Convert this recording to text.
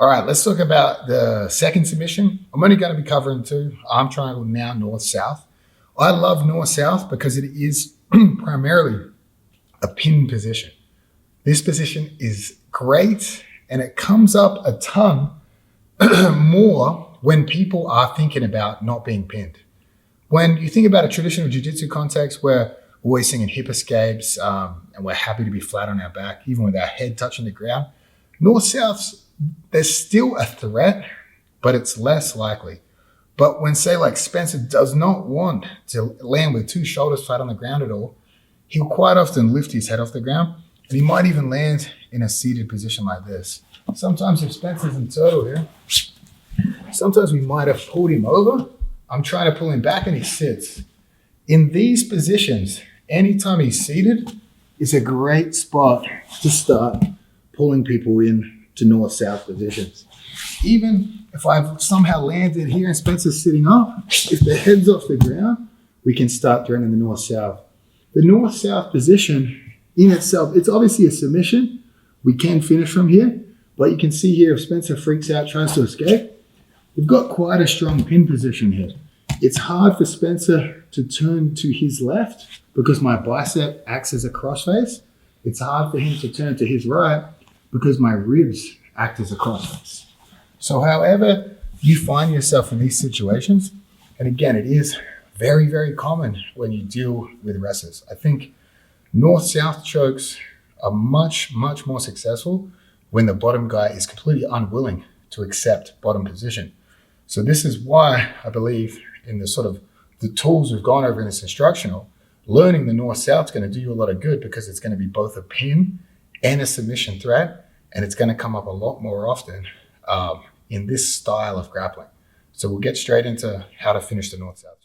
All right, let's talk about the second submission. I'm only going to be covering two. Arm triangle now, north-south. I love north-south because it is primarily a pin position. This position is great, and it comes up a ton more when people are thinking about not being pinned. When you think about a traditional jiu-jitsu context where we're always singing hip escapes and we're happy to be flat on our back, even with our head touching the ground, north-souths, there's still a threat, but it's less likely. But when, say, like Spencer does not want to land with two shoulders flat on the ground at all, he'll quite often lift his head off the ground, and he might even land in a seated position like this. Sometimes if Spencer's in turtle here, sometimes we might have pulled him over. I'm trying to pull him back and he sits. In these positions, anytime he's seated is a great spot to start pulling people in to north-south positions. Even if I've somehow landed here and Spencer's sitting up, if the head's off the ground, we can start throwing in the north-south. The north-south position in itself, it's obviously a submission. We can finish from here, but you can see here if Spencer freaks out, tries to escape, we've got quite a strong pin position here. It's hard for Spencer to turn to his left because my bicep acts as a crossface. It's hard for him to turn to his right because my ribs act as a crossface. So however you find yourself in these situations, and again, it is very, very common when you deal with wrestlers. I think north-south chokes are much, much more successful when the bottom guy is completely unwilling to accept bottom position. So this is why I believe in the sort of the tools we've gone over in this instructional, learning the north-south is going to do you a lot of good because it's going to be both a pin and a submission threat, and it's going to come up a lot more often in this style of grappling. So we'll get straight into how to finish the north-south.